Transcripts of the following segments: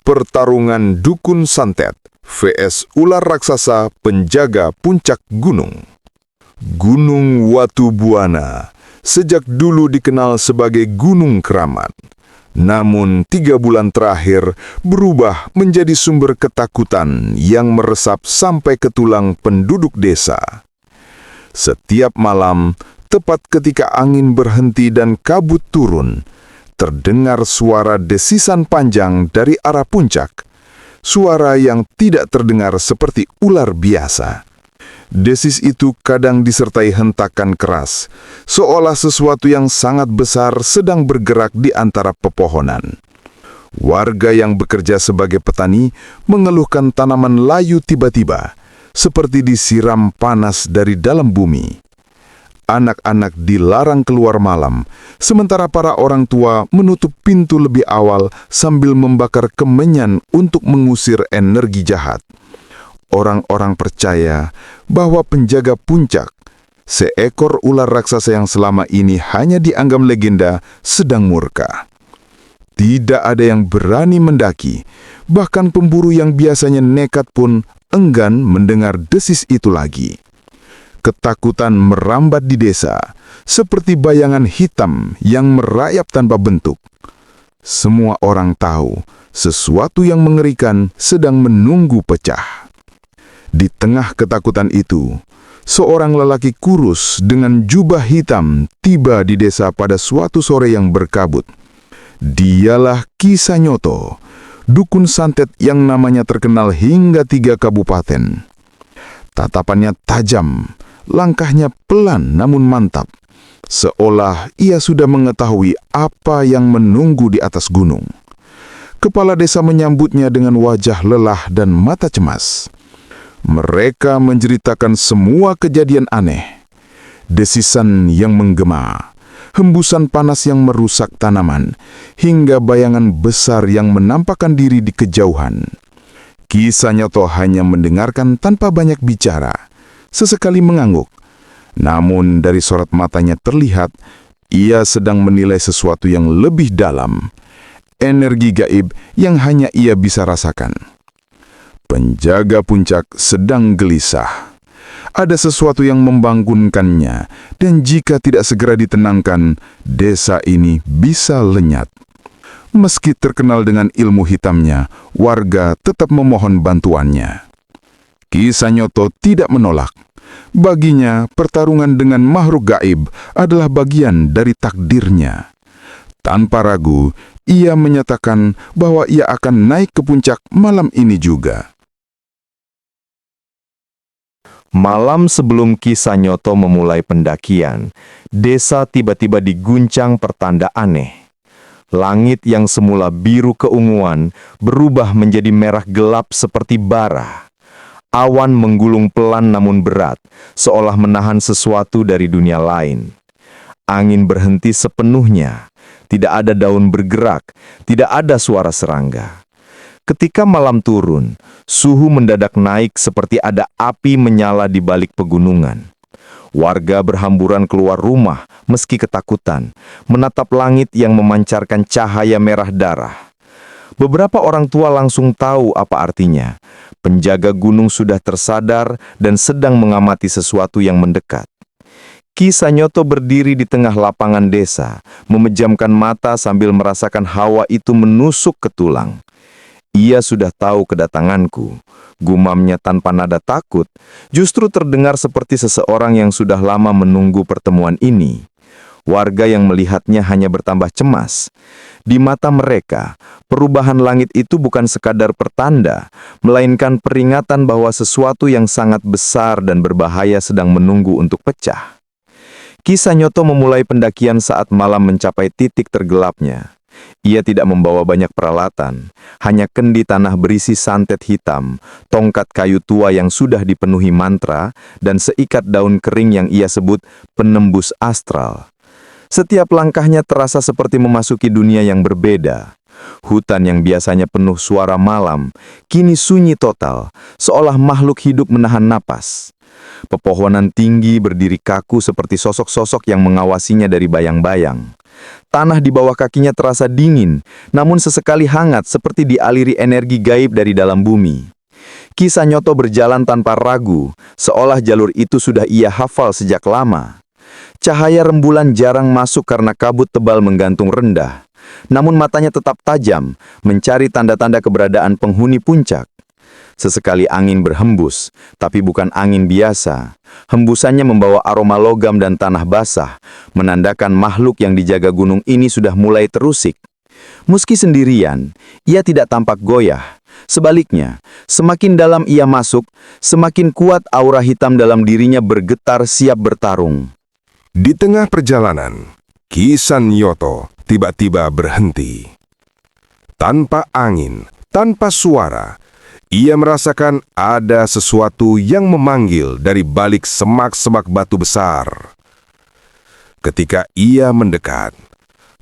Pertarungan dukun santet vs ular raksasa penjaga puncak gunung. Gunung Watu Buana sejak dulu dikenal sebagai gunung keramat. Namun 3 bulan terakhir berubah menjadi sumber ketakutan yang meresap sampai ke tulang penduduk desa. Setiap malam, tepat ketika angin berhenti dan kabut turun, terdengar suara desisan panjang dari arah puncak. Suara yang tidak terdengar seperti ular biasa. Desis itu kadang disertai hentakan keras, seolah sesuatu yang sangat besar sedang bergerak di antara pepohonan. Warga yang bekerja sebagai petani mengeluhkan tanaman layu tiba-tiba, seperti disiram panas dari dalam bumi. Anak-anak dilarang keluar malam, sementara para orang tua menutup pintu lebih awal sambil membakar kemenyan untuk mengusir energi jahat. Orang-orang percaya bahwa penjaga puncak, seekor ular raksasa yang selama ini hanya dianggap legenda, sedang murka. Tidak ada yang berani mendaki, bahkan pemburu yang biasanya nekat pun enggan mendengar desis itu lagi. Ketakutan merambat di desa, seperti bayangan hitam yang merayap tanpa bentuk. Semua orang tahu sesuatu yang mengerikan sedang menunggu pecah. Di tengah ketakutan itu, seorang lelaki kurus dengan jubah hitam tiba di desa pada suatu sore yang berkabut. Dialah Ki Sanyoto, dukun santet yang namanya terkenal hingga 3 kabupaten. Tatapannya tajam, langkahnya pelan namun mantap, seolah ia sudah mengetahui apa yang menunggu di atas gunung. Kepala desa menyambutnya dengan wajah lelah dan mata cemas. Mereka menceritakan semua kejadian aneh, desisan yang menggema, hembusan panas yang merusak tanaman, hingga bayangan besar yang menampakkan diri di kejauhan. Ki Sanyoto hanya mendengarkan tanpa banyak bicara, sesekali mengangguk. Namun dari sorot matanya terlihat, ia sedang menilai sesuatu yang lebih dalam, energi gaib yang hanya ia bisa rasakan. Penjaga puncak sedang gelisah. Ada sesuatu yang membangunkannya, dan jika tidak segera ditenangkan, desa ini bisa lenyat. Meski terkenal dengan ilmu hitamnya, warga tetap memohon bantuannya. Ki Sanyoto tidak menolak. Baginya, pertarungan dengan makhluk gaib adalah bagian dari takdirnya. Tanpa ragu, ia menyatakan bahwa ia akan naik ke puncak malam ini juga. Malam sebelum Ki Sanyoto memulai pendakian, desa tiba-tiba diguncang pertanda aneh. Langit yang semula biru keunguan berubah menjadi merah gelap seperti bara. Awan menggulung pelan namun berat, seolah menahan sesuatu dari dunia lain. Angin berhenti sepenuhnya, tidak ada daun bergerak, tidak ada suara serangga. Ketika malam turun, suhu mendadak naik seperti ada api menyala di balik pegunungan. Warga berhamburan keluar rumah meski ketakutan, menatap langit yang memancarkan cahaya merah darah. Beberapa orang tua langsung tahu apa artinya. Penjaga gunung sudah tersadar dan sedang mengamati sesuatu yang mendekat. Ki Sanyoto berdiri di tengah lapangan desa, memejamkan mata sambil merasakan hawa itu menusuk ke tulang. Ia sudah tahu kedatanganku. Gumamnya tanpa nada takut, justru terdengar seperti seseorang yang sudah lama menunggu pertemuan ini. Warga yang melihatnya hanya bertambah cemas. Di mata mereka, perubahan langit itu bukan sekadar pertanda, melainkan peringatan bahwa sesuatu yang sangat besar dan berbahaya sedang menunggu untuk pecah. Ki Sanyoto memulai pendakian saat malam mencapai titik tergelapnya. Ia tidak membawa banyak peralatan, hanya kendi tanah berisi santet hitam, tongkat kayu tua yang sudah dipenuhi mantra, dan seikat daun kering yang ia sebut penembus astral. Setiap langkahnya terasa seperti memasuki dunia yang berbeda. Hutan yang biasanya penuh suara malam, kini sunyi total, seolah makhluk hidup menahan napas. Pepohonan tinggi berdiri kaku seperti sosok-sosok yang mengawasinya dari bayang-bayang. Tanah di bawah kakinya terasa dingin, namun sesekali hangat seperti dialiri energi gaib dari dalam bumi. Ki Sanyoto berjalan tanpa ragu, seolah jalur itu sudah ia hafal sejak lama. Cahaya rembulan jarang masuk karena kabut tebal menggantung rendah. Namun matanya tetap tajam, mencari tanda-tanda keberadaan penghuni puncak. Sesekali angin berhembus, tapi bukan angin biasa. Hembusannya membawa aroma logam dan tanah basah, menandakan makhluk yang dijaga gunung ini sudah mulai terusik. Meski sendirian, ia tidak tampak goyah. Sebaliknya, semakin dalam ia masuk, semakin kuat aura hitam dalam dirinya bergetar siap bertarung. Di tengah perjalanan, Ki Sanyoto tiba-tiba berhenti. Tanpa angin, tanpa suara, ia merasakan ada sesuatu yang memanggil dari balik semak-semak batu besar. Ketika ia mendekat,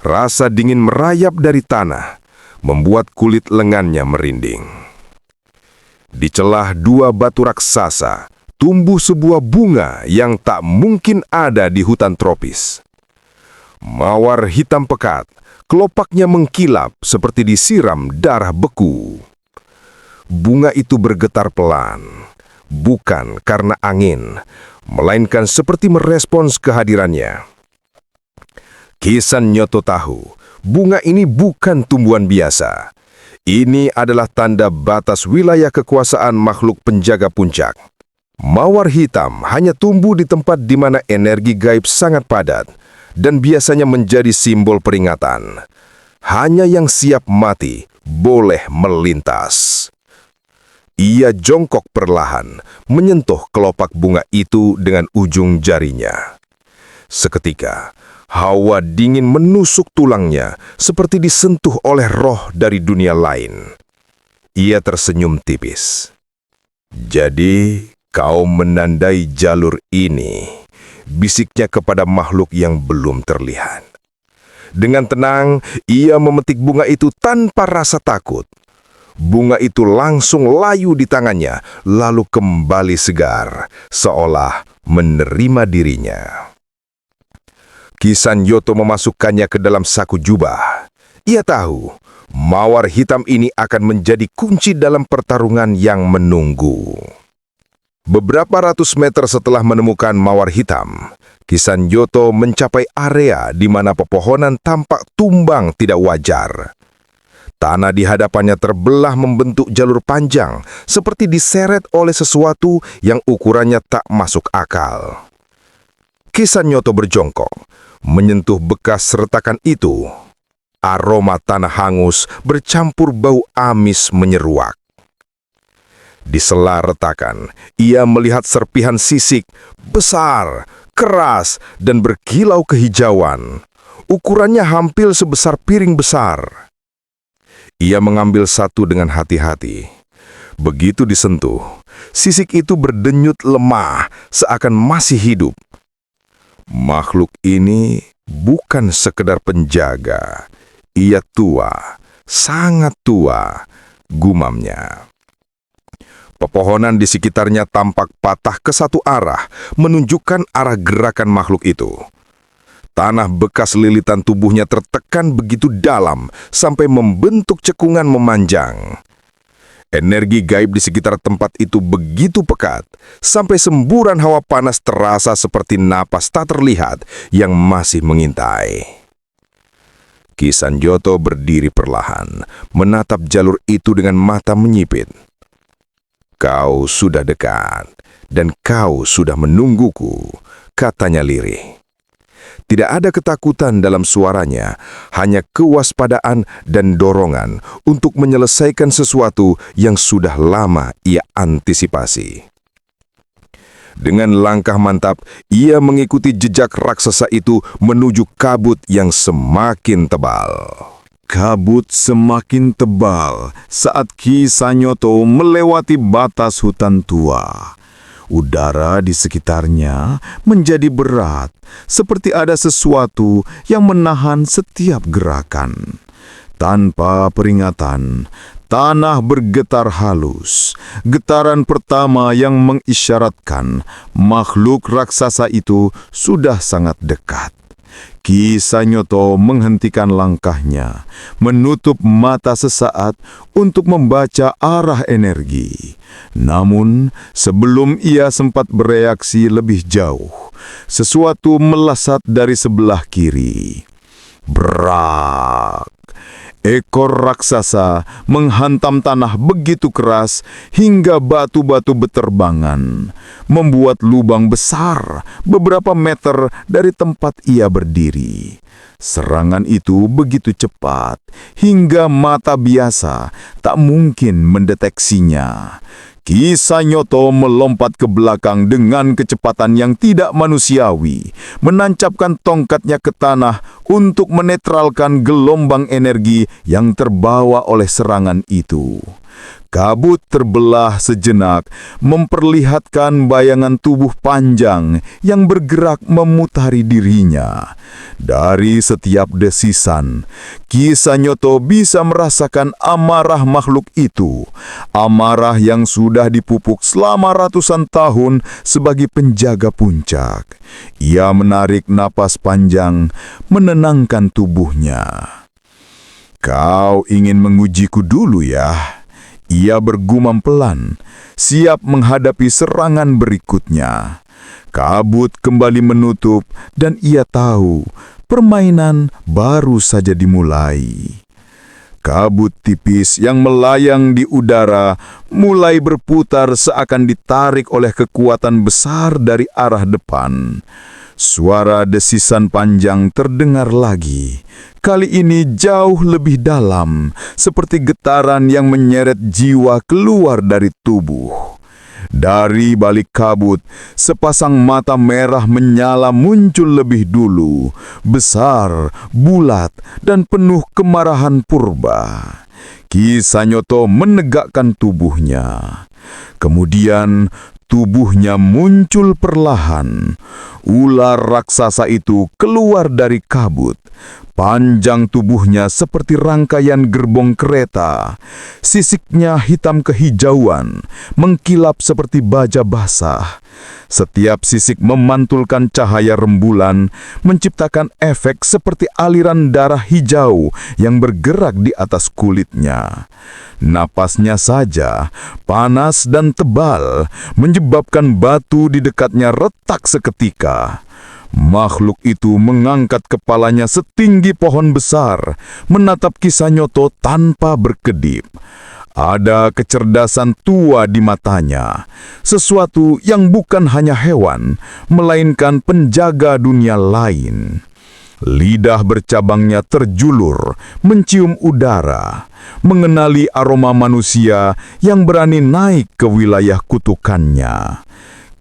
rasa dingin merayap dari tanah, membuat kulit lengannya merinding. Di celah dua batu raksasa, tumbuh sebuah bunga yang tak mungkin ada di hutan tropis. Mawar hitam pekat, kelopaknya mengkilap seperti disiram darah beku. Bunga itu bergetar pelan, bukan karena angin, melainkan seperti merespons kehadirannya. Ki Sanyoto tahu, bunga ini bukan tumbuhan biasa. Ini adalah tanda batas wilayah kekuasaan makhluk penjaga puncak. Mawar hitam hanya tumbuh di tempat di mana energi gaib sangat padat dan biasanya menjadi simbol peringatan. Hanya yang siap mati boleh melintas. Ia jongkok perlahan, menyentuh kelopak bunga itu dengan ujung jarinya. Seketika, hawa dingin menusuk tulangnya seperti disentuh oleh roh dari dunia lain. Ia tersenyum tipis. Jadi, kau menandai jalur ini, bisiknya kepada makhluk yang belum terlihat. Dengan tenang, ia memetik bunga itu tanpa rasa takut. Bunga itu langsung layu di tangannya, lalu kembali segar, seolah menerima dirinya. Ki Sanyoto memasukkannya ke dalam saku jubah. Ia tahu, mawar hitam ini akan menjadi kunci dalam pertarungan yang menunggu. Beberapa ratus meter setelah menemukan mawar hitam, Ki Sanyoto mencapai area di mana pepohonan tampak tumbang tidak wajar. Tanah di hadapannya terbelah membentuk jalur panjang, seperti diseret oleh sesuatu yang ukurannya tak masuk akal. Ki Sanyoto berjongkok, menyentuh bekas retakan itu. Aroma tanah hangus bercampur bau amis menyeruak. Di sela retakan, ia melihat serpihan sisik, besar, keras, dan berkilau kehijauan. Ukurannya hampir sebesar piring besar. Ia mengambil satu dengan hati-hati. Begitu disentuh, sisik itu berdenyut lemah, seakan masih hidup. Makhluk ini bukan sekedar penjaga. Ia tua, sangat tua, gumamnya. Pepohonan di sekitarnya tampak patah ke satu arah, menunjukkan arah gerakan makhluk itu. Tanah bekas lilitan tubuhnya tertekan begitu dalam sampai membentuk cekungan memanjang. Energi gaib di sekitar tempat itu begitu pekat, sampai semburan hawa panas terasa seperti napas tak terlihat yang masih mengintai. Ki Sanyoto berdiri perlahan, menatap jalur itu dengan mata menyipit. Kau sudah dekat, dan kau sudah menungguku, katanya lirih. Tidak ada ketakutan dalam suaranya, hanya kewaspadaan dan dorongan untuk menyelesaikan sesuatu yang sudah lama ia antisipasi. Dengan langkah mantap, ia mengikuti jejak raksasa itu menuju kabut yang semakin tebal. Kabut semakin tebal saat Ki Sanyoto melewati batas hutan tua. Udara di sekitarnya menjadi berat, seperti ada sesuatu yang menahan setiap gerakan. Tanpa peringatan, tanah bergetar halus. Getaran pertama yang mengisyaratkan makhluk raksasa itu sudah sangat dekat. Ki Sanyoto menghentikan langkahnya, menutup mata sesaat untuk membaca arah energi. Namun, sebelum ia sempat bereaksi lebih jauh, sesuatu melesat dari sebelah kiri. Brak! Ekor raksasa menghantam tanah begitu keras hingga batu-batu beterbangan, membuat lubang besar beberapa meter dari tempat ia berdiri. Serangan itu begitu cepat hingga mata biasa tak mungkin mendeteksinya. Ki Sanyoto melompat ke belakang dengan kecepatan yang tidak manusiawi, menancapkan tongkatnya ke tanah untuk menetralkan gelombang energi yang terbawa oleh serangan itu. Kabut terbelah sejenak, memperlihatkan bayangan tubuh panjang yang bergerak memutari dirinya. Dari setiap desisan, Ki Sanyoto bisa merasakan amarah makhluk itu, amarah yang sudah dipupuk selama ratusan tahun sebagai penjaga puncak. Ia menarik napas panjang, menenangkan tubuhnya. "Kau ingin mengujiku dulu ya?" Ia bergumam pelan, siap menghadapi serangan berikutnya. Kabut kembali menutup dan ia tahu permainan baru saja dimulai. Kabut tipis yang melayang di udara mulai berputar seakan ditarik oleh kekuatan besar dari arah depan. Suara desisan panjang terdengar lagi. Kali ini jauh lebih dalam, seperti getaran yang menyeret jiwa keluar dari tubuh. Dari balik kabut, sepasang mata merah menyala muncul lebih dulu, besar, bulat, dan penuh kemarahan purba. Ki Sanyoto menegakkan tubuhnya. Kemudian tubuhnya muncul perlahan. Ular raksasa itu keluar dari kabut. Panjang tubuhnya seperti rangkaian gerbong kereta. Sisiknya hitam kehijauan, mengkilap seperti baja basah. Setiap sisik memantulkan cahaya rembulan, menciptakan efek seperti aliran darah hijau yang bergerak di atas kulitnya. Napasnya saja, panas dan tebal, menyebabkan batu di dekatnya retak seketika. Makhluk itu mengangkat kepalanya setinggi pohon besar, menatap Ki Sanyoto tanpa berkedip. Ada kecerdasan tua di matanya, sesuatu yang bukan hanya hewan, melainkan penjaga dunia lain. Lidah bercabangnya terjulur, mencium udara, mengenali aroma manusia yang berani naik ke wilayah kutukannya.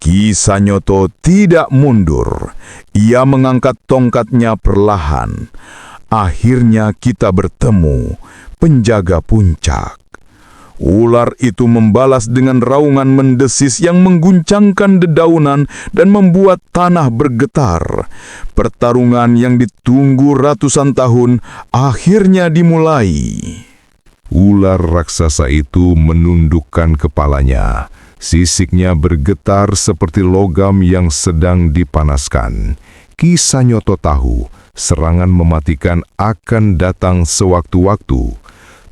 Ki Sanyoto tidak mundur. Ia mengangkat tongkatnya perlahan. Akhirnya kita bertemu, penjaga puncak. Ular itu membalas dengan raungan mendesis yang mengguncangkan dedaunan dan membuat tanah bergetar. Pertarungan yang ditunggu ratusan tahun akhirnya dimulai. Ular raksasa itu menundukkan kepalanya. Sisiknya bergetar seperti logam yang sedang dipanaskan. Ki Sanyoto tahu serangan mematikan akan datang sewaktu-waktu.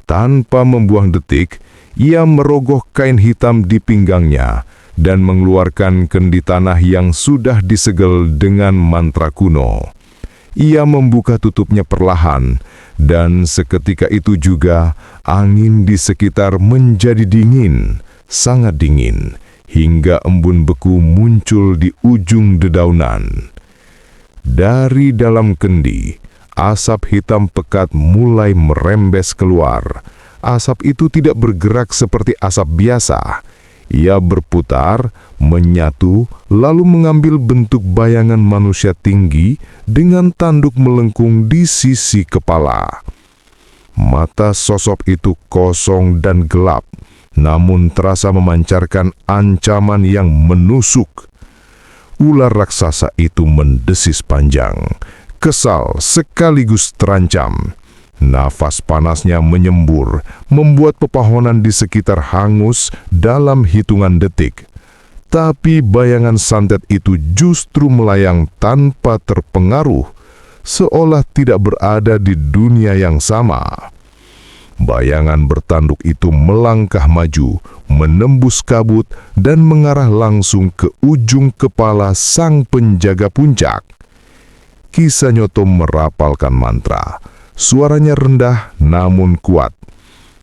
Tanpa membuang detik, ia merogoh kain hitam di pinggangnya dan mengeluarkan kendi tanah yang sudah disegel dengan mantra kuno. Ia membuka tutupnya perlahan, dan seketika itu juga angin di sekitar menjadi dingin, sangat dingin, hingga embun beku muncul di ujung dedaunan. Dari dalam kendi, asap hitam pekat mulai merembes keluar. Asap itu tidak bergerak seperti asap biasa. Ia berputar, menyatu, lalu mengambil bentuk bayangan manusia tinggi dengan tanduk melengkung di sisi kepala. Mata sosok itu kosong dan gelap, namun terasa memancarkan ancaman yang menusuk. Ular raksasa itu mendesis panjang, kesal sekaligus terancam. Nafas panasnya menyembur, membuat pepohonan di sekitar hangus dalam hitungan detik. Tapi bayangan santet itu justru melayang tanpa terpengaruh, seolah tidak berada di dunia yang sama. Bayangan bertanduk itu melangkah maju, menembus kabut, dan mengarah langsung ke ujung kepala sang penjaga puncak. Ki Sanyoto merapalkan mantra. Suaranya rendah namun kuat.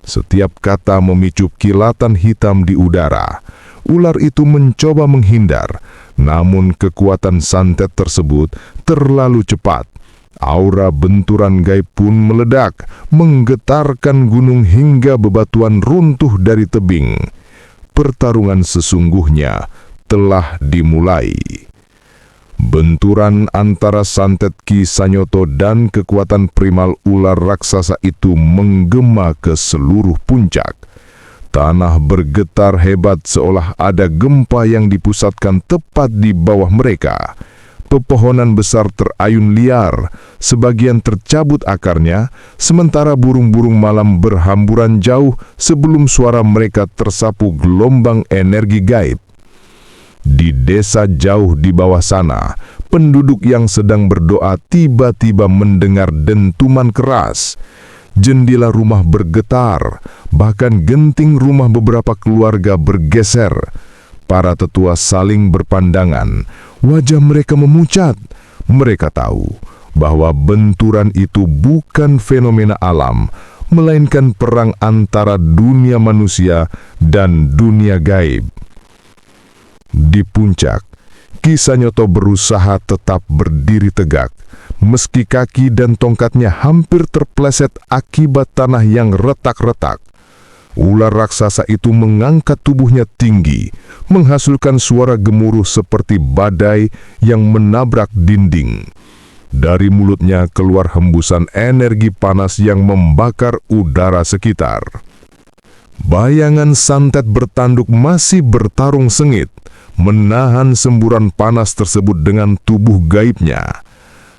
Setiap kata memicu kilatan hitam di udara. Ular itu mencoba menghindar, namun kekuatan santet tersebut terlalu cepat. Aura benturan gaib pun meledak, menggetarkan gunung hingga bebatuan runtuh dari tebing. Pertarungan sesungguhnya telah dimulai. Benturan antara santet Ki Sanyoto dan kekuatan primal ular raksasa itu menggema ke seluruh puncak. Tanah bergetar hebat seolah ada gempa yang dipusatkan tepat di bawah mereka. Pepohonan besar terayun liar, sebagian tercabut akarnya, sementara burung-burung malam berhamburan jauh sebelum suara mereka tersapu gelombang energi gaib. Di desa jauh di bawah sana, penduduk yang sedang berdoa tiba-tiba mendengar dentuman keras. Jendela rumah bergetar, bahkan genting rumah beberapa keluarga bergeser. Para tetua saling berpandangan, wajah mereka memucat. Mereka tahu bahwa benturan itu bukan fenomena alam, melainkan perang antara dunia manusia dan dunia gaib. Di puncak, Ki Sanyoto berusaha tetap berdiri tegak, meski kaki dan tongkatnya hampir terpleset akibat tanah yang retak-retak. Ular raksasa itu mengangkat tubuhnya tinggi, menghasilkan suara gemuruh seperti badai yang menabrak dinding. Dari mulutnya keluar hembusan energi panas yang membakar udara sekitar. Bayangan santet bertanduk masih bertarung sengit, menahan semburan panas tersebut dengan tubuh gaibnya.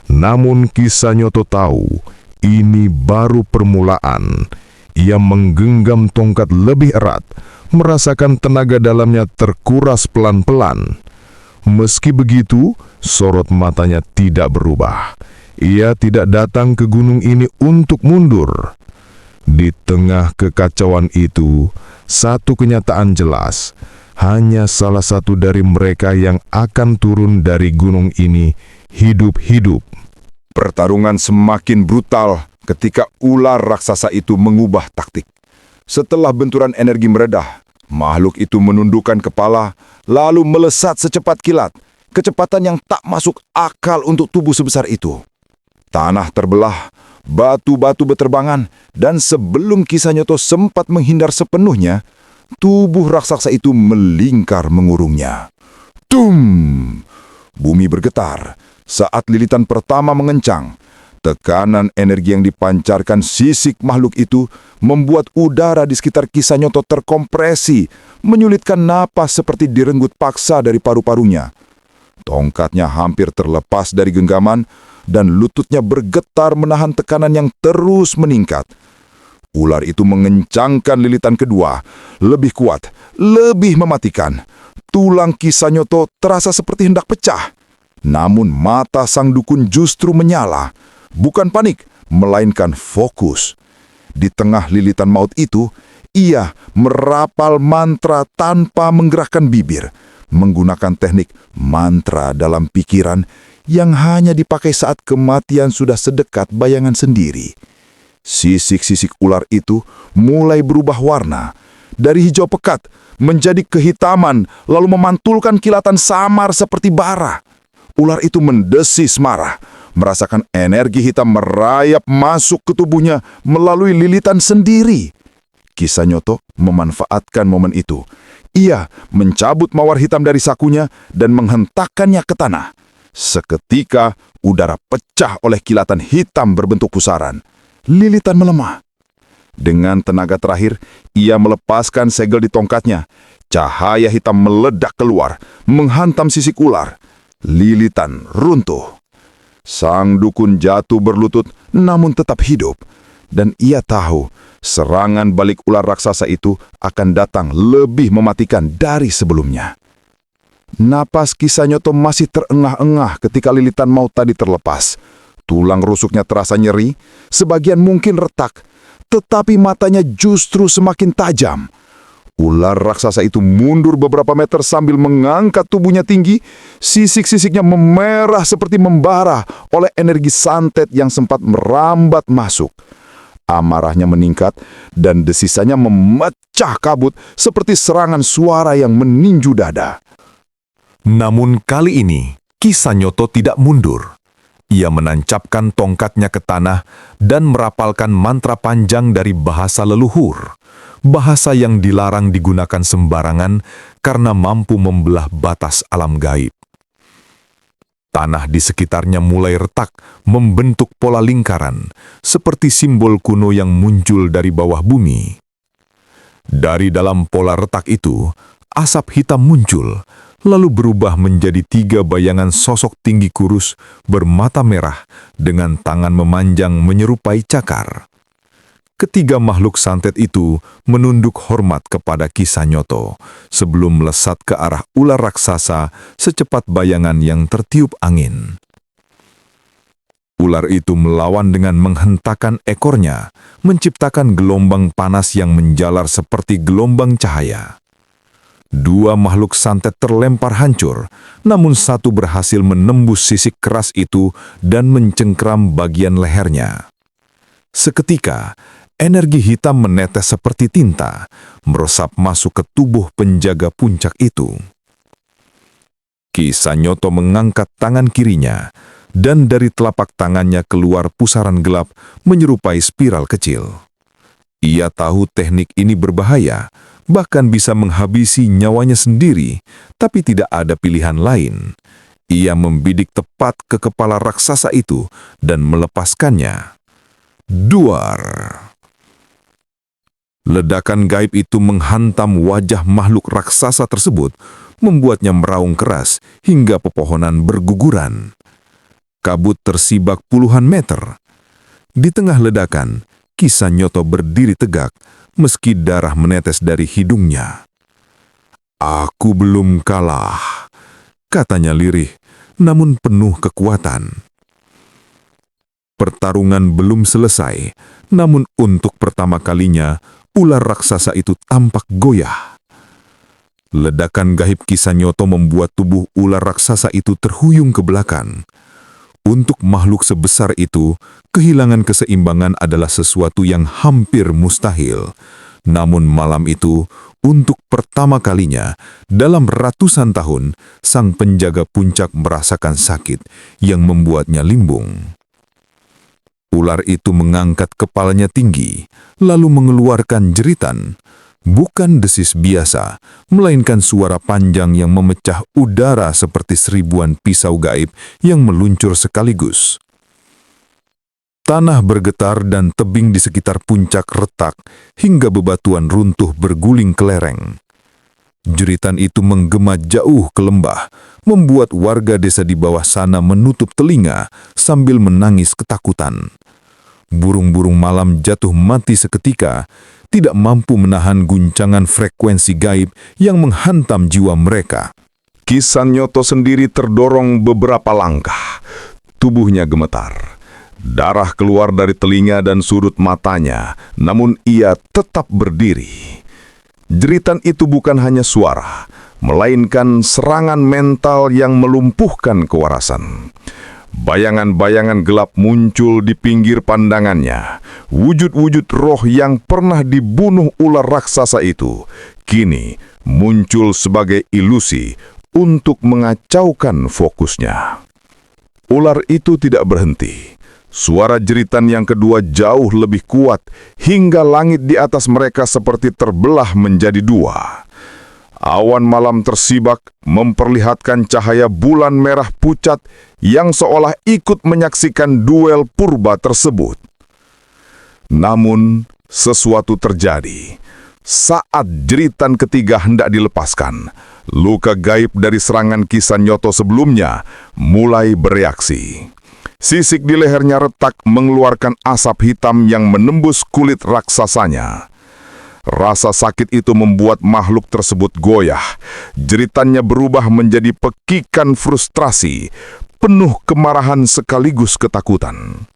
Namun Ki Sanyoto tahu, ini baru permulaan. Ia menggenggam tongkat lebih erat, merasakan tenaga dalamnya terkuras pelan-pelan. Meski begitu, sorot matanya tidak berubah. Ia tidak datang ke gunung ini untuk mundur. Di tengah kekacauan itu, satu kenyataan jelas. Hanya salah satu dari mereka yang akan turun dari gunung ini hidup-hidup. Pertarungan semakin brutal ketika ular raksasa itu mengubah taktik. Setelah benturan energi meredah, makhluk itu menundukkan kepala, lalu melesat secepat kilat, kecepatan yang tak masuk akal untuk tubuh sebesar itu. Tanah terbelah, batu-batu berterbangan, dan sebelum Ki Sanyoto sempat menghindar sepenuhnya, tubuh raksasa itu melingkar mengurungnya. Tum! Bumi bergetar saat lilitan pertama mengencang. Tekanan energi yang dipancarkan sisik makhluk itu membuat udara di sekitar Ki Sanyoto terkompresi, menyulitkan napas seperti direnggut paksa dari paru-parunya. Tongkatnya hampir terlepas dari genggaman dan lututnya bergetar menahan tekanan yang terus meningkat. Ular itu mengencangkan lilitan kedua, lebih kuat, lebih mematikan. Tulang Ki Sanyoto terasa seperti hendak pecah. Namun mata sang dukun justru menyala. Bukan panik, melainkan fokus. Di tengah lilitan maut itu, ia merapal mantra tanpa menggerakkan bibir, menggunakan teknik mantra dalam pikiran yang hanya dipakai saat kematian sudah sedekat bayangan sendiri. Sisik-sisik ular itu mulai berubah warna, dari hijau pekat menjadi kehitaman, lalu memantulkan kilatan samar seperti bara. Ular itu mendesis marah, merasakan energi hitam merayap masuk ke tubuhnya melalui lilitan sendiri. Ki Sanyoto memanfaatkan momen itu. Ia mencabut mawar hitam dari sakunya dan menghentakkannya ke tanah. Seketika, udara pecah oleh kilatan hitam berbentuk pusaran. Lilitan melemah. Dengan tenaga terakhir, ia melepaskan segel di tongkatnya. Cahaya hitam meledak keluar, menghantam sisik ular. Lilitan runtuh. Sang dukun jatuh berlutut, namun tetap hidup. dan ia tahu serangan balik ular raksasa itu akan datang lebih mematikan dari sebelumnya. Napas Kisanyoto masih terengah-engah ketika lilitan maut tadi terlepas. Tulang rusuknya terasa nyeri, sebagian mungkin retak, tetapi matanya justru semakin tajam. Ular raksasa itu mundur beberapa meter sambil mengangkat tubuhnya tinggi. Sisik-sisiknya memerah seperti membara oleh energi santet yang sempat merambat masuk. Amarahnya meningkat dan desisannya memecah kabut seperti serangan suara yang meninju dada. Namun kali ini, Kisanyoto tidak mundur. Ia menancapkan tongkatnya ke tanah dan merapalkan mantra panjang dari bahasa leluhur. Bahasa yang dilarang digunakan sembarangan karena mampu membelah batas alam gaib. Tanah di sekitarnya mulai retak, membentuk pola lingkaran, seperti simbol kuno yang muncul dari bawah bumi. Dari dalam pola retak itu, asap hitam muncul, lalu berubah menjadi 3 bayangan sosok tinggi kurus bermata merah dengan tangan memanjang menyerupai cakar. Ketiga makhluk santet itu menunduk hormat kepada Kisanyoto sebelum melesat ke arah ular raksasa secepat bayangan yang tertiup angin. Ular itu melawan dengan menghentakkan ekornya, menciptakan gelombang panas yang menjalar seperti gelombang cahaya. 2 makhluk santet terlempar hancur, namun satu berhasil menembus sisik keras itu dan mencengkram bagian lehernya. Seketika, energi hitam menetes seperti tinta, meresap masuk ke tubuh penjaga puncak itu. Kisanyoto mengangkat tangan kirinya, dan dari telapak tangannya keluar pusaran gelap menyerupai spiral kecil. Ia tahu teknik ini berbahaya, bahkan bisa menghabisi nyawanya sendiri, tapi tidak ada pilihan lain. Ia membidik tepat ke kepala raksasa itu dan melepaskannya. Duar! Ledakan gaib itu menghantam wajah makhluk raksasa tersebut, membuatnya meraung keras hingga pepohonan berguguran. Kabut tersibak puluhan meter. Di tengah ledakan, Kisanyoto berdiri tegak, meski darah menetes dari hidungnya. "Aku belum kalah," katanya lirih, namun penuh kekuatan. Pertarungan belum selesai, namun untuk pertama kalinya, ular raksasa itu tampak goyah. Ledakan gaib Kisanyoto membuat tubuh ular raksasa itu terhuyung ke belakang. Untuk makhluk sebesar itu, kehilangan keseimbangan adalah sesuatu yang hampir mustahil. Namun malam itu, untuk pertama kalinya, dalam ratusan tahun, sang penjaga puncak merasakan sakit yang membuatnya limbung. Ular itu mengangkat kepalanya tinggi, lalu mengeluarkan jeritan. Bukan desis biasa, melainkan suara panjang yang memecah udara seperti seribuan pisau gaib yang meluncur sekaligus. Tanah bergetar dan tebing di sekitar puncak retak hingga bebatuan runtuh berguling ke lereng. Jeritan itu menggema jauh ke lembah, membuat warga desa di bawah sana menutup telinga sambil menangis ketakutan. Burung-burung malam jatuh mati seketika, tidak mampu menahan guncangan frekuensi gaib yang menghantam jiwa mereka. Kisanyoto sendiri terdorong beberapa langkah. Tubuhnya gemetar. Darah keluar dari telinga dan sudut matanya, namun ia tetap berdiri. Jeritan itu bukan hanya suara, melainkan serangan mental yang melumpuhkan kewarasan. Bayangan-bayangan gelap muncul di pinggir pandangannya. Wujud-wujud roh yang pernah dibunuh ular raksasa itu kini muncul sebagai ilusi untuk mengacaukan fokusnya. Ular itu tidak berhenti. Suara jeritan yang kedua jauh lebih kuat hingga langit di atas mereka seperti terbelah menjadi 2. Awan malam tersibak memperlihatkan cahaya bulan merah pucat yang seolah ikut menyaksikan duel purba tersebut. Namun, sesuatu terjadi. Saat jeritan ketiga hendak dilepaskan, luka gaib dari serangan Kisanyoto sebelumnya mulai bereaksi. Sisik di lehernya retak mengeluarkan asap hitam yang menembus kulit raksasanya. Rasa sakit itu membuat makhluk tersebut goyah. Jeritannya berubah menjadi pekikan frustrasi, penuh kemarahan sekaligus ketakutan.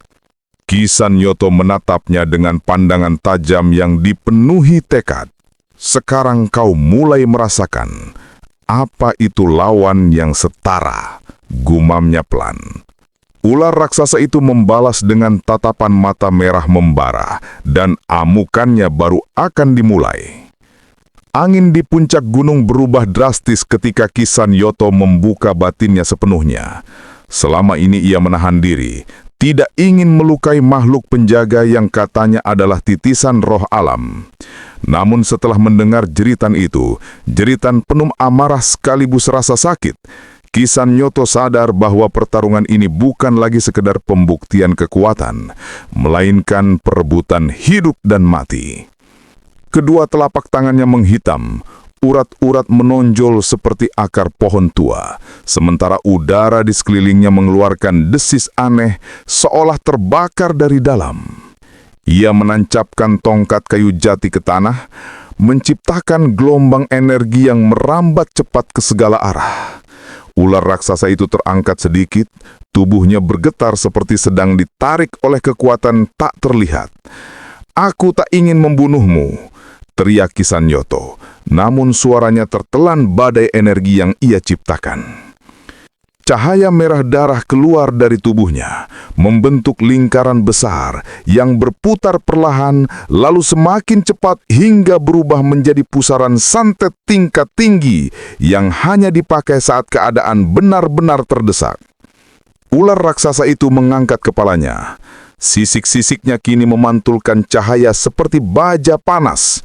Ki Sanyoto menatapnya dengan pandangan tajam yang dipenuhi tekad. Sekarang kau mulai merasakan apa itu lawan yang setara, gumamnya pelan. Ular raksasa itu membalas dengan tatapan mata merah membara, dan amukannya baru akan dimulai. Angin di puncak gunung berubah drastis ketika Ki Sanyoto membuka batinnya sepenuhnya. Selama ini ia menahan diri, tidak ingin melukai makhluk penjaga yang katanya adalah titisan roh alam. Namun setelah mendengar jeritan itu, jeritan penuh amarah sekaligus rasa sakit, Ki Sanyoto sadar bahwa pertarungan ini bukan lagi sekedar pembuktian kekuatan, melainkan perebutan hidup dan mati. Kedua telapak tangannya menghitam, urat-urat menonjol seperti akar pohon tua, sementara udara di sekelilingnya mengeluarkan desis aneh seolah terbakar dari dalam. Ia menancapkan tongkat kayu jati ke tanah, menciptakan gelombang energi yang merambat cepat ke segala arah. Ular raksasa itu terangkat sedikit, tubuhnya bergetar seperti sedang ditarik oleh kekuatan tak terlihat. "Aku tak ingin membunuhmu," teriak Ki Sanyoto, namun suaranya tertelan badai energi yang ia ciptakan. Cahaya merah darah keluar dari tubuhnya, membentuk lingkaran besar yang berputar perlahan, lalu semakin cepat hingga berubah menjadi pusaran santet tingkat tinggi yang hanya dipakai saat keadaan benar-benar terdesak. Ular raksasa itu mengangkat kepalanya. Sisik-sisiknya kini memantulkan cahaya seperti baja panas.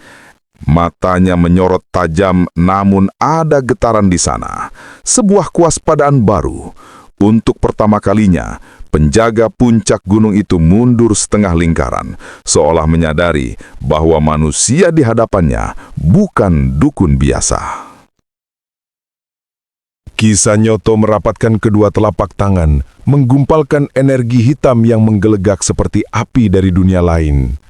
Matanya menyorot tajam, namun ada getaran di sana. Sebuah kewaspadaan baru. Untuk pertama kalinya, penjaga puncak gunung itu mundur setengah lingkaran, seolah menyadari bahwa manusia di hadapannya bukan dukun biasa. Ki Sanyoto merapatkan kedua telapak tangan, menggumpalkan energi hitam yang menggelegak seperti api dari dunia lain.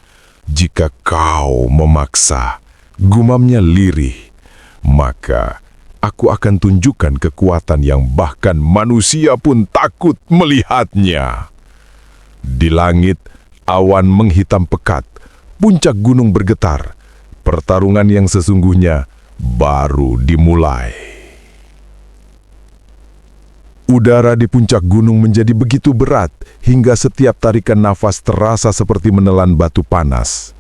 "Jika kau memaksa," gumamnya lirih, "maka aku akan tunjukkan kekuatan yang bahkan manusia pun takut melihatnya." Di langit, awan menghitam pekat, puncak gunung bergetar. Pertarungan yang sesungguhnya baru dimulai. Udara di puncak gunung menjadi begitu berat hingga setiap tarikan nafas terasa seperti menelan batu panas.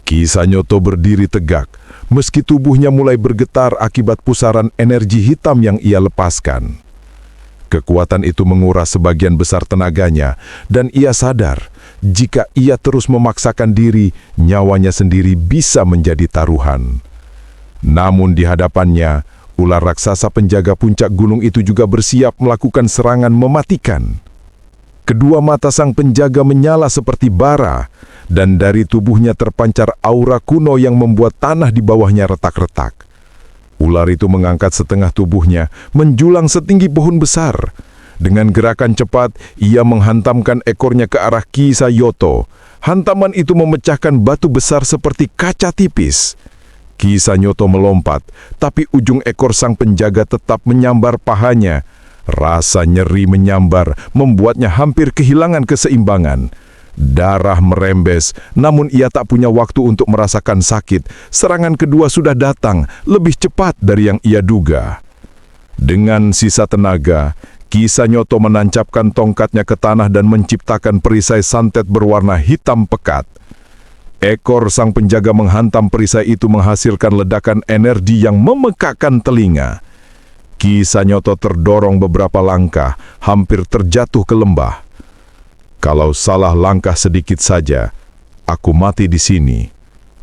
Ki Sanyoto berdiri tegak, meski tubuhnya mulai bergetar akibat pusaran energi hitam yang ia lepaskan. Kekuatan itu menguras sebagian besar tenaganya, dan ia sadar jika ia terus memaksakan diri, nyawanya sendiri bisa menjadi taruhan. Namun di hadapannya, ular raksasa penjaga puncak gunung itu juga bersiap melakukan serangan mematikan. Kedua mata sang penjaga menyala seperti bara, dan dari tubuhnya terpancar aura kuno yang membuat tanah di bawahnya retak-retak. Ular itu mengangkat setengah tubuhnya, menjulang setinggi pohon besar. Dengan gerakan cepat, ia menghantamkan ekornya ke arah Ki Sanyoto. Hantaman itu memecahkan batu besar seperti kaca tipis. Ki Sanyoto melompat, tapi ujung ekor sang penjaga tetap menyambar pahanya. Rasa nyeri menyambar, membuatnya hampir kehilangan keseimbangan. Darah merembes, namun ia tak punya waktu untuk merasakan sakit. Serangan kedua sudah datang, lebih cepat dari yang ia duga. Dengan sisa tenaga, Ki Sanyoto menancapkan tongkatnya ke tanah dan menciptakan perisai santet berwarna hitam pekat. Ekor sang penjaga menghantam perisai itu menghasilkan ledakan energi yang memekakkan telinga. Ki Sanyoto terdorong beberapa langkah, hampir terjatuh ke lembah. "Kalau salah langkah sedikit saja, aku mati di sini,"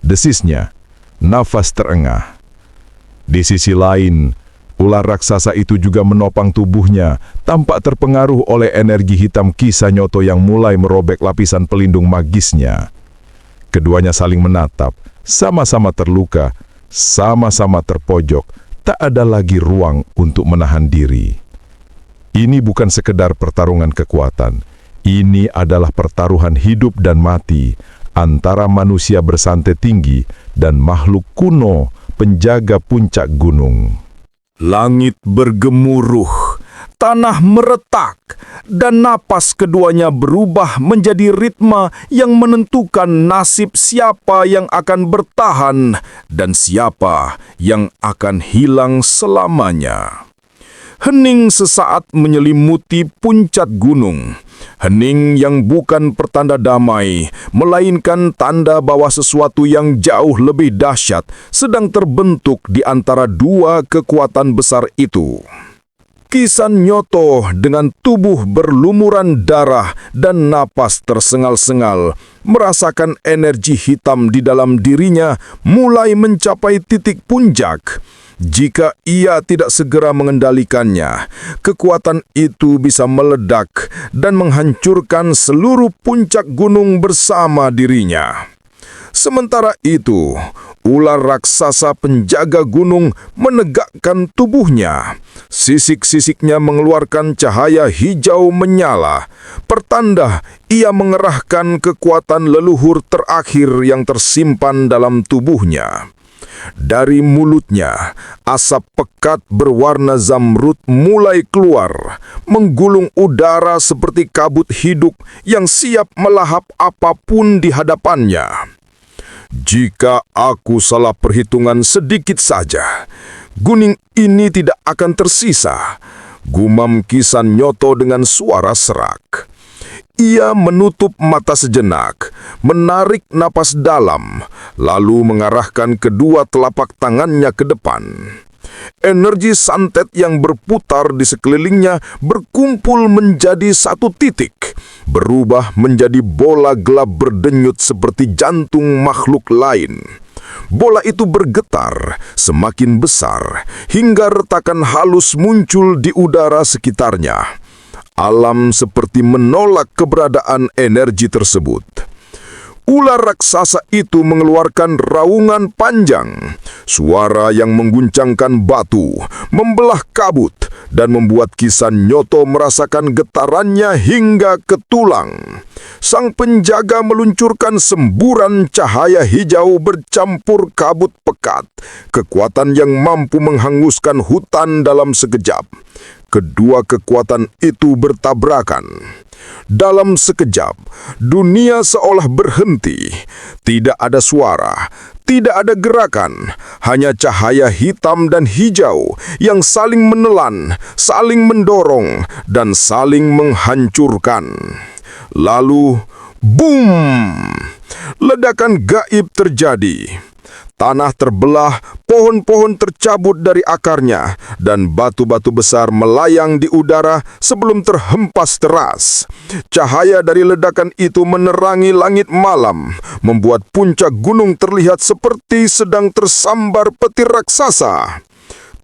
desisnya. Nafas terengah. Di sisi lain, ular raksasa itu juga menopang tubuhnya, tampak terpengaruh oleh energi hitam Ki Sanyoto yang mulai merobek lapisan pelindung magisnya. Keduanya saling menatap, sama-sama terluka, sama-sama terpojok, tak ada lagi ruang untuk menahan diri. Ini bukan sekedar pertarungan kekuatan, Ini adalah pertaruhan hidup dan mati antara manusia bersantai tinggi dan makhluk kuno penjaga puncak gunung. Langit bergemuruh, tanah meretak, dan napas keduanya berubah menjadi ritme yang menentukan nasib siapa yang akan bertahan dan siapa yang akan hilang selamanya. Hening sesaat menyelimuti puncak gunung. Hening yang bukan pertanda damai, melainkan tanda bahwa sesuatu yang jauh lebih dahsyat sedang terbentuk di antara dua kekuatan besar itu. Kisan Nyoto dengan tubuh berlumuran darah dan napas tersengal-sengal, merasakan energi hitam di dalam dirinya mulai mencapai titik puncak. Jika ia tidak segera mengendalikannya, kekuatan itu bisa meledak dan menghancurkan seluruh puncak gunung bersama dirinya. Sementara itu, ular raksasa penjaga gunung menegakkan tubuhnya. Sisik-sisiknya mengeluarkan cahaya hijau menyala, pertanda ia mengerahkan kekuatan leluhur terakhir yang tersimpan dalam tubuhnya. Dari mulutnya, asap pekat berwarna zamrud mulai keluar, menggulung udara seperti kabut hidup yang siap melahap apapun di hadapannya. Jika aku salah perhitungan sedikit saja, gunung ini tidak akan tersisa, gumam Kisan Nyoto dengan suara serak. Ia menutup mata sejenak, menarik napas dalam, lalu mengarahkan kedua telapak tangannya ke depan. Energi santet yang berputar di sekelilingnya berkumpul menjadi satu titik, berubah menjadi bola gelap berdenyut seperti jantung makhluk lain. Bola itu bergetar, semakin besar, hingga retakan halus muncul di udara sekitarnya. Alam seperti menolak keberadaan energi tersebut. Ular raksasa itu mengeluarkan raungan panjang, suara yang mengguncangkan batu, membelah kabut, dan membuat Kisan Nyoto merasakan getarannya hingga ke tulang. Sang penjaga meluncurkan semburan cahaya hijau bercampur kabut pekat, kekuatan yang mampu menghanguskan hutan dalam sekejap. Kedua kekuatan itu bertabrakan. Dalam sekejap, dunia seolah berhenti. Tidak ada suara, tidak ada gerakan, hanya cahaya hitam dan hijau yang saling menelan, saling mendorong, dan saling menghancurkan. Lalu, boom! Ledakan gaib terjadi. Tanah terbelah, pohon-pohon tercabut dari akarnya, dan batu-batu besar melayang di udara sebelum terhempas deras. Cahaya dari ledakan itu menerangi langit malam, membuat puncak gunung terlihat seperti sedang tersambar petir raksasa.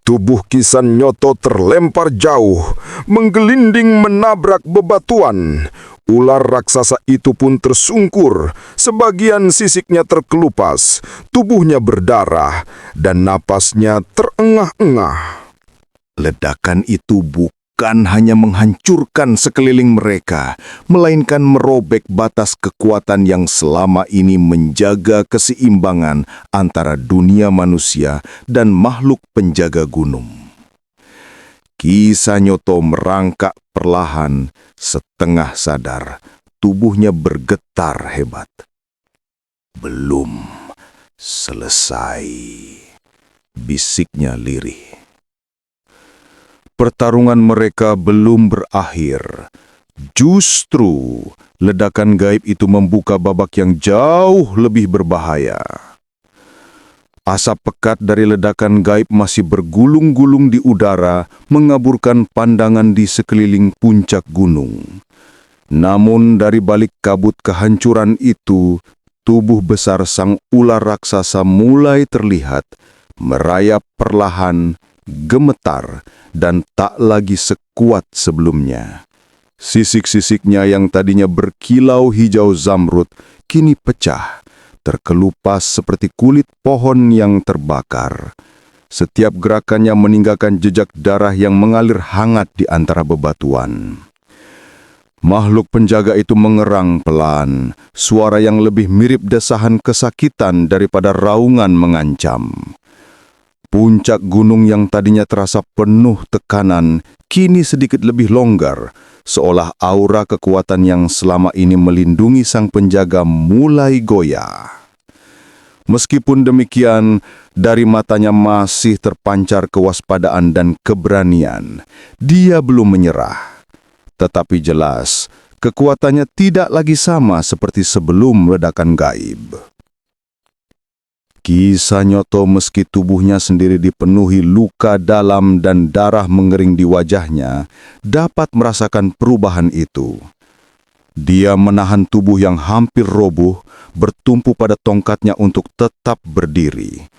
Tubuh Kisan Nyoto terlempar jauh, menggelinding menabrak bebatuan. Ular raksasa itu pun tersungkur, sebagian sisiknya terkelupas, tubuhnya berdarah, dan napasnya terengah-engah. Ledakan itu bukan hanya menghancurkan sekeliling mereka, melainkan merobek batas kekuatan yang selama ini menjaga keseimbangan antara dunia manusia dan makhluk penjaga gunung. Kisan Nyoto merangkak perlahan, setengah sadar, tubuhnya bergetar hebat. Belum selesai, bisiknya lirih. Pertarungan mereka belum berakhir. Justru, ledakan gaib itu membuka babak yang jauh lebih berbahaya. Asap pekat dari ledakan gaib masih bergulung-gulung di udara, mengaburkan pandangan di sekeliling puncak gunung. Namun dari balik kabut kehancuran itu, tubuh besar sang ular raksasa mulai terlihat, merayap perlahan, gemetar, dan tak lagi sekuat sebelumnya. Sisik-sisiknya yang tadinya berkilau hijau zamrud, kini pecah, terkelupas seperti kulit pohon yang terbakar. Setiap gerakannya meninggalkan jejak darah yang mengalir hangat di antara bebatuan. Makhluk penjaga itu mengerang pelan, suara yang lebih mirip desahan kesakitan daripada raungan mengancam. Puncak gunung yang tadinya terasa penuh tekanan, kini sedikit lebih longgar, seolah aura kekuatan yang selama ini melindungi sang penjaga mulai goyah. Meskipun demikian, dari matanya masih terpancar kewaspadaan dan keberanian. Dia belum menyerah. Tetapi jelas, kekuatannya tidak lagi sama seperti sebelum ledakan gaib. Ki Sanyoto meski tubuhnya sendiri dipenuhi luka dalam dan darah mengering di wajahnya, dapat merasakan perubahan itu. Dia menahan tubuh yang hampir roboh, bertumpu pada tongkatnya untuk tetap berdiri.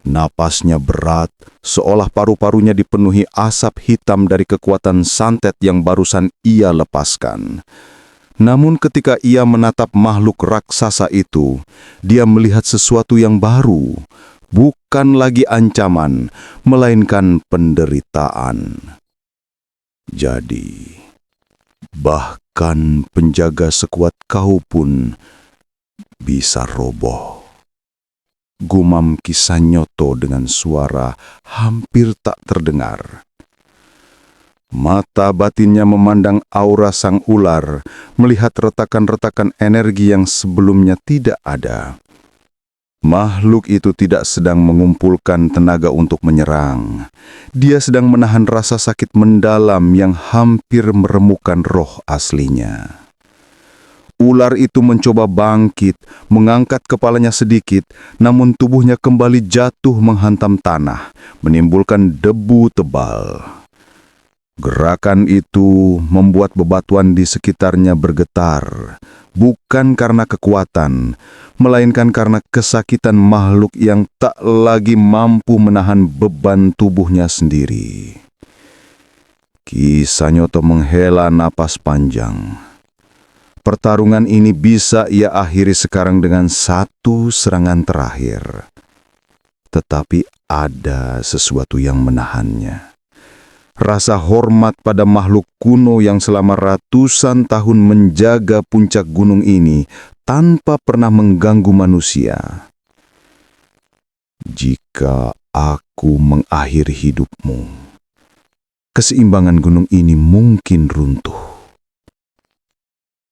Napasnya berat, seolah paru-parunya dipenuhi asap hitam dari kekuatan santet yang barusan ia lepaskan. Namun ketika ia menatap makhluk raksasa itu, dia melihat sesuatu yang baru, bukan lagi ancaman, melainkan penderitaan. Jadi, bahkan penjaga sekuat kau pun bisa roboh. Gumam Ki Sanyoto dengan suara hampir tak terdengar. Mata batinnya memandang aura sang ular, melihat retakan-retakan energi yang sebelumnya tidak ada. Makhluk itu tidak sedang mengumpulkan tenaga untuk menyerang. Dia sedang menahan rasa sakit mendalam yang hampir meremukkan roh aslinya. Ular itu mencoba bangkit, mengangkat kepalanya sedikit, namun tubuhnya kembali jatuh menghantam tanah, menimbulkan debu tebal. Gerakan itu membuat bebatuan di sekitarnya bergetar, bukan karena kekuatan, melainkan karena kesakitan makhluk yang tak lagi mampu menahan beban tubuhnya sendiri. Ki Sanyoto menghela napas panjang. Pertarungan ini bisa ia akhiri sekarang dengan satu serangan terakhir. Tetapi ada sesuatu yang menahannya. Rasa hormat pada makhluk kuno yang selama ratusan tahun menjaga puncak gunung ini tanpa pernah mengganggu manusia. Jika aku mengakhiri hidupmu, keseimbangan gunung ini mungkin runtuh.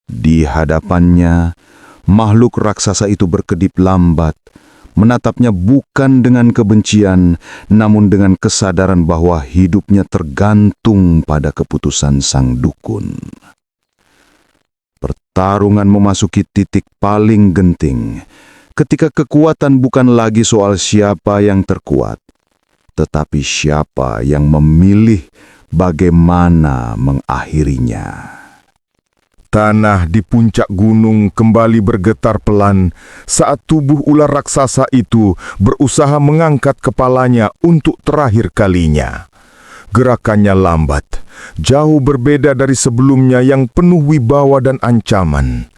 Di hadapannya, makhluk raksasa itu berkedip lambat, menatapnya bukan dengan kebencian, namun dengan kesadaran bahwa hidupnya tergantung pada keputusan sang dukun. Pertarungan memasuki titik paling genting, ketika kekuatan bukan lagi soal siapa yang terkuat, tetapi siapa yang memilih bagaimana mengakhirinya. Tanah di puncak gunung kembali bergetar pelan saat tubuh ular raksasa itu berusaha mengangkat kepalanya untuk terakhir kalinya. Gerakannya lambat, jauh berbeda dari sebelumnya yang penuh wibawa dan ancaman.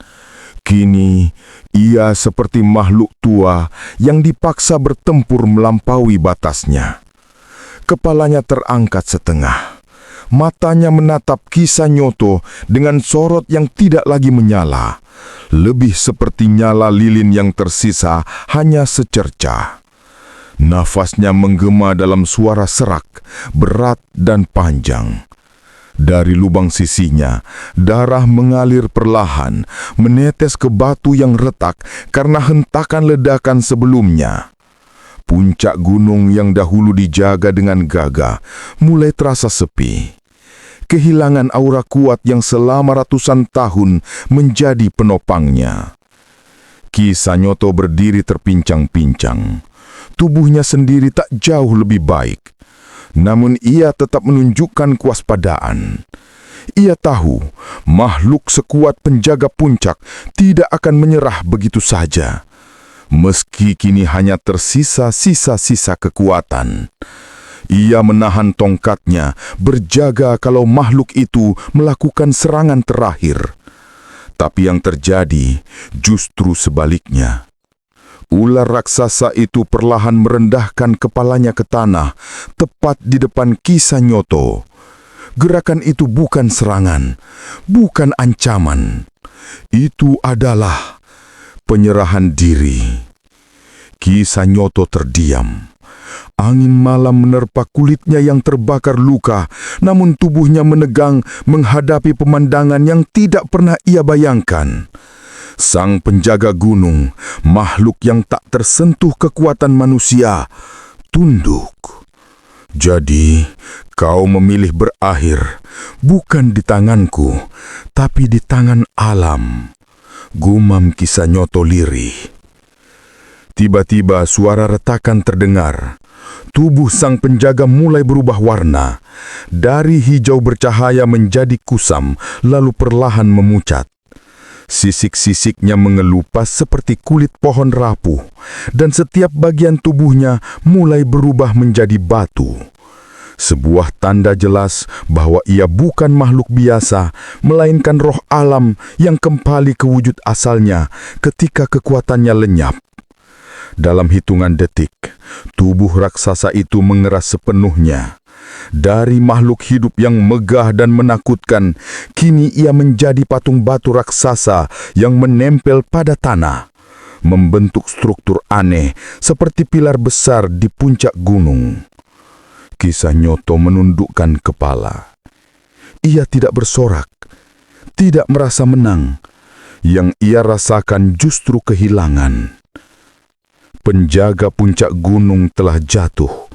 Kini, ia seperti makhluk tua yang dipaksa bertempur melampaui batasnya. Kepalanya terangkat setengah. Matanya menatap Ki Sanyoto dengan sorot yang tidak lagi menyala, lebih seperti nyala lilin yang tersisa hanya secercah. Nafasnya menggema dalam suara serak, berat dan panjang. Dari lubang sisinya, darah mengalir perlahan, menetes ke batu yang retak karena hentakan ledakan sebelumnya. Puncak gunung yang dahulu dijaga dengan gagah mulai terasa sepi. Kehilangan aura kuat yang selama ratusan tahun menjadi penopangnya. Ki Sanyoto berdiri terpincang-pincang. Tubuhnya sendiri tak jauh lebih baik. Namun ia tetap menunjukkan kewaspadaan. Ia tahu makhluk sekuat penjaga puncak tidak akan menyerah begitu saja. Meski kini hanya tersisa sisa-sisa kekuatan. Ia menahan tongkatnya, berjaga kalau makhluk itu melakukan serangan terakhir. Tapi yang terjadi justru sebaliknya. Ular raksasa itu perlahan merendahkan kepalanya ke tanah, tepat di depan Ki Sanyoto. Gerakan itu bukan serangan, bukan ancaman. Itu adalah penyerahan diri. Ki Sanyoto terdiam. Angin malam menerpa kulitnya yang terbakar luka, namun tubuhnya menegang menghadapi pemandangan yang tidak pernah ia bayangkan. Sang penjaga gunung, makhluk yang tak tersentuh kekuatan manusia, tunduk. Jadi, kau memilih berakhir, bukan di tanganku, tapi di tangan alam. Gumam Ki Sanyoto lirih. Tiba-tiba suara retakan terdengar. Tubuh sang penjaga mulai berubah warna. Dari hijau bercahaya menjadi kusam, lalu perlahan memucat. Sisik-sisiknya mengelupas seperti kulit pohon rapuh, dan setiap bagian tubuhnya mulai berubah menjadi batu. Sebuah tanda jelas bahwa ia bukan makhluk biasa, melainkan roh alam yang kembali ke wujud asalnya ketika kekuatannya lenyap. Dalam hitungan detik, tubuh raksasa itu mengeras sepenuhnya. Dari makhluk hidup yang megah dan menakutkan, kini ia menjadi patung batu raksasa yang menempel pada tanah, membentuk struktur aneh seperti pilar besar di puncak gunung. Ki Sanyoto menundukkan kepala. Ia tidak bersorak, tidak merasa menang. Yang ia rasakan justru kehilangan. Penjaga puncak gunung telah jatuh,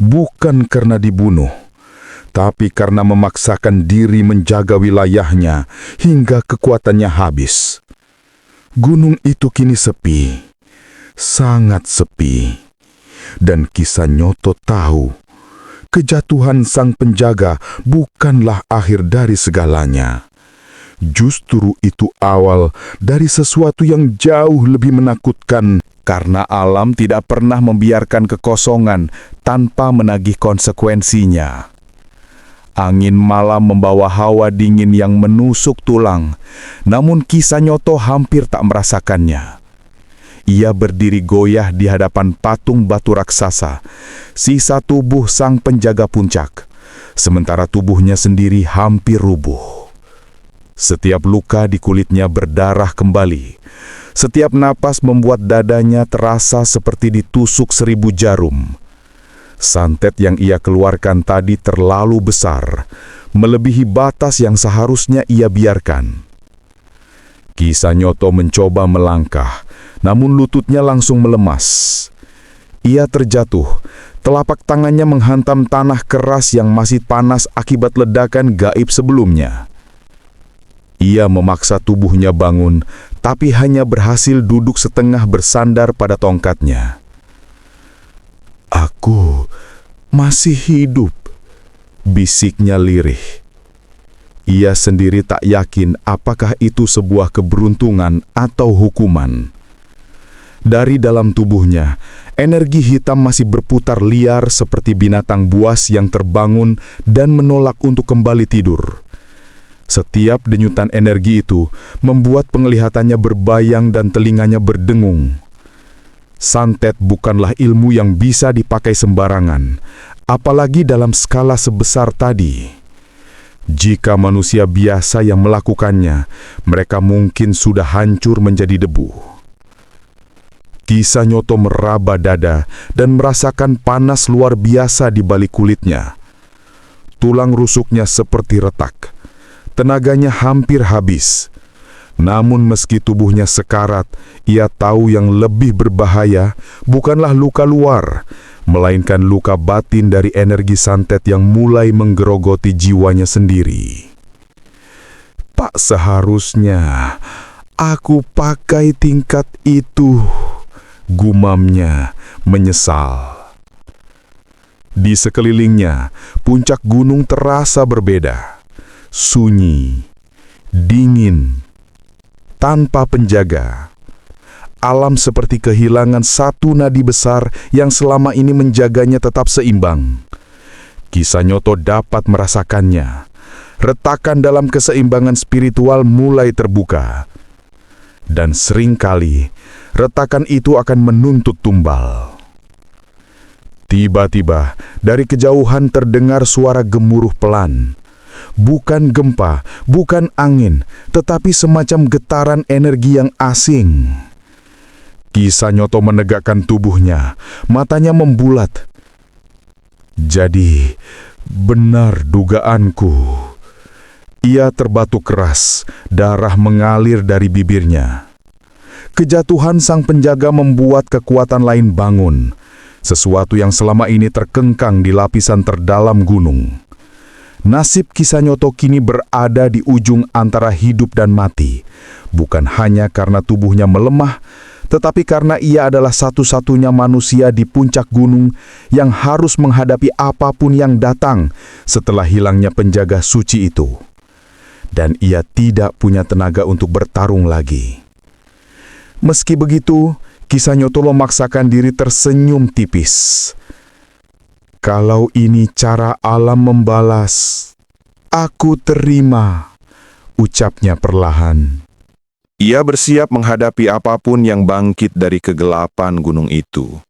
bukan karena dibunuh, tapi karena memaksakan diri menjaga wilayahnya hingga kekuatannya habis. Gunung itu kini sepi, sangat sepi. Dan Ki Sanyoto tahu, kejatuhan sang penjaga bukanlah akhir dari segalanya. Justru itu awal dari sesuatu yang jauh lebih menakutkan. Karena alam tidak pernah membiarkan kekosongan tanpa menagih konsekuensinya. Angin malam membawa hawa dingin yang menusuk tulang, namun Ki Sanyoto hampir tak merasakannya. Ia berdiri goyah di hadapan patung batu raksasa, sisa tubuh sang penjaga puncak, sementara tubuhnya sendiri hampir rubuh. Setiap luka di kulitnya berdarah kembali. Setiap napas membuat dadanya terasa seperti ditusuk 1000 jarum. Santet yang ia keluarkan tadi terlalu besar, melebihi batas yang seharusnya ia biarkan. Ki Sanyoto mencoba melangkah, namun lututnya langsung melemas. Ia terjatuh, telapak tangannya menghantam tanah keras yang masih panas akibat ledakan gaib sebelumnya. Ia memaksa tubuhnya bangun, tapi hanya berhasil duduk setengah bersandar pada tongkatnya. "Aku masih hidup," bisiknya lirih. Ia sendiri tak yakin apakah itu sebuah keberuntungan atau hukuman. Dari dalam tubuhnya, energi hitam masih berputar liar seperti binatang buas yang terbangun dan menolak untuk kembali tidur. Setiap denyutan energi itu membuat penglihatannya berbayang dan telinganya berdengung. Santet bukanlah ilmu yang bisa dipakai sembarangan, apalagi dalam skala sebesar tadi. Jika manusia biasa yang melakukannya, mereka mungkin sudah hancur menjadi debu. Ki Sanyoto meraba dada dan merasakan panas luar biasa di balik kulitnya. Tulang rusuknya seperti retak. Tenaganya hampir habis. Namun meski tubuhnya sekarat, ia tahu yang lebih berbahaya bukanlah luka luar, melainkan luka batin dari energi santet yang mulai menggerogoti jiwanya sendiri. "Tak seharusnya aku pakai tingkat itu," gumamnya menyesal. Di sekelilingnya, puncak gunung terasa berbeda. Sunyi, dingin, tanpa penjaga. Alam seperti kehilangan satu nadi besar yang selama ini menjaganya tetap seimbang. Ki Sanyoto dapat merasakannya. Retakan dalam keseimbangan spiritual mulai terbuka. Dan seringkali, retakan itu akan menuntut tumbal. Tiba-tiba, dari kejauhan terdengar suara gemuruh pelan. bukan gempa, bukan angin, tetapi semacam getaran energi yang asing. Ki Sanyoto menegakkan tubuhnya, matanya membulat. Jadi, benar dugaanku. Ia terbatuk keras, darah mengalir dari bibirnya. Kejatuhan sang penjaga membuat kekuatan lain bangun, sesuatu yang selama ini terkengkang di lapisan terdalam gunung. Nasib Ki Sanyoto kini berada di ujung antara hidup dan mati, bukan hanya karena tubuhnya melemah, tetapi karena ia adalah satu-satunya manusia di puncak gunung yang harus menghadapi apapun yang datang setelah hilangnya penjaga suci itu. Dan ia tidak punya tenaga untuk bertarung lagi. Meski begitu, Ki Sanyoto memaksakan diri tersenyum tipis. Kalau ini cara alam membalas, aku terima, ucapnya perlahan. Ia bersiap menghadapi apapun yang bangkit dari kegelapan gunung itu,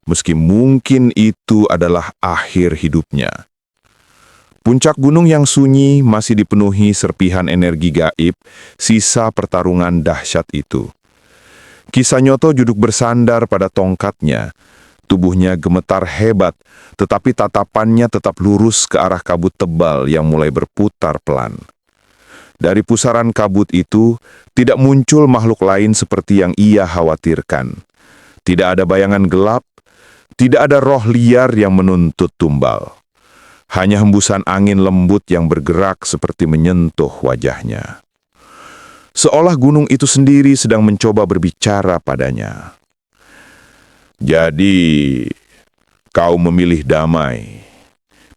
meski mungkin itu adalah akhir hidupnya. Puncak gunung yang sunyi masih dipenuhi serpihan energi gaib, sisa pertarungan dahsyat itu. Ki Sanyoto duduk bersandar pada tongkatnya, tubuhnya gemetar hebat, tetapi tatapannya tetap lurus ke arah kabut tebal yang mulai berputar pelan. Dari pusaran kabut itu, tidak muncul makhluk lain seperti yang ia khawatirkan. Tidak ada bayangan gelap, tidak ada roh liar yang menuntut tumbal. Hanya hembusan angin lembut yang bergerak seperti menyentuh wajahnya. Seolah gunung itu sendiri sedang mencoba berbicara padanya. Jadi, kau memilih damai,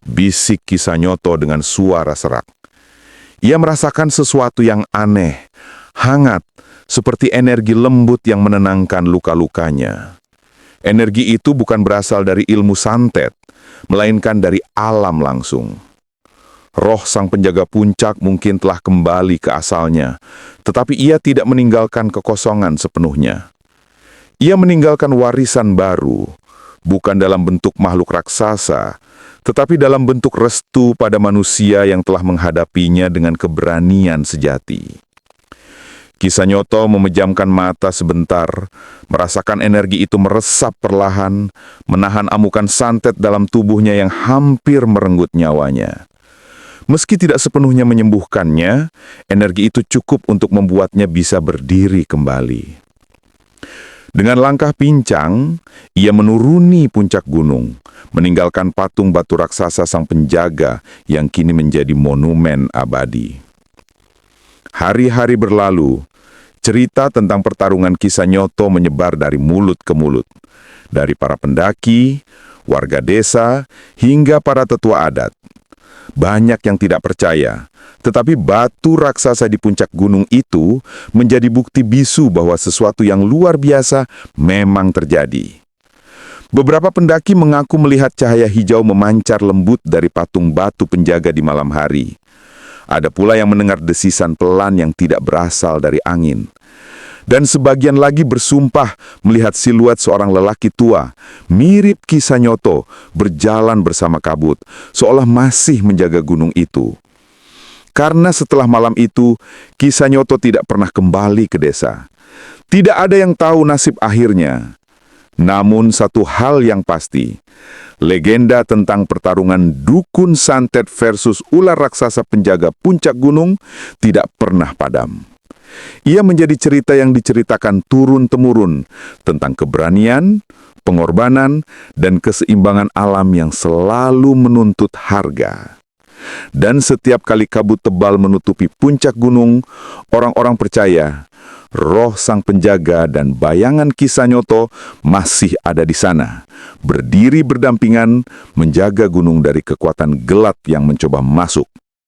bisik Ki Sanyoto dengan suara serak. Ia merasakan sesuatu yang aneh, hangat, seperti energi lembut yang menenangkan luka-lukanya. Energi itu bukan berasal dari ilmu santet, melainkan dari alam langsung. Roh sang penjaga puncak mungkin telah kembali ke asalnya, tetapi ia tidak meninggalkan kekosongan sepenuhnya. Ia meninggalkan warisan baru, bukan dalam bentuk makhluk raksasa, tetapi dalam bentuk restu pada manusia yang telah menghadapinya dengan keberanian sejati. Ki Sanyoto memejamkan mata sebentar, merasakan energi itu meresap perlahan, menahan amukan santet dalam tubuhnya yang hampir merenggut nyawanya. Meski tidak sepenuhnya menyembuhkannya, energi itu cukup untuk membuatnya bisa berdiri kembali. Dengan langkah pincang, ia menuruni puncak gunung, meninggalkan patung batu raksasa sang penjaga yang kini menjadi monumen abadi. Hari-hari berlalu, cerita tentang pertarungan Ki Sanyoto menyebar dari mulut ke mulut, dari para pendaki, warga desa, hingga para tetua adat. Banyak yang tidak percaya, tetapi batu raksasa di puncak gunung itu menjadi bukti bisu bahwa sesuatu yang luar biasa memang terjadi. Beberapa pendaki mengaku melihat cahaya hijau memancar lembut dari patung batu penjaga di malam hari. Ada pula yang mendengar desisan pelan yang tidak berasal dari angin. Dan sebagian lagi bersumpah melihat siluet seorang lelaki tua, mirip Ki Sanyoto, berjalan bersama kabut, seolah masih menjaga gunung itu. Karena setelah malam itu, Ki Sanyoto tidak pernah kembali ke desa. Tidak ada yang tahu nasib akhirnya. Namun satu hal yang pasti, legenda tentang pertarungan dukun santet versus ular raksasa penjaga puncak gunung tidak pernah padam. Ia menjadi cerita yang diceritakan turun-temurun tentang keberanian, pengorbanan, dan keseimbangan alam yang selalu menuntut harga. Dan setiap kali kabut tebal menutupi puncak gunung, orang-orang percaya roh sang penjaga dan bayangan Ki Sanyoto masih ada di sana, berdiri berdampingan menjaga gunung dari kekuatan gelap yang mencoba masuk.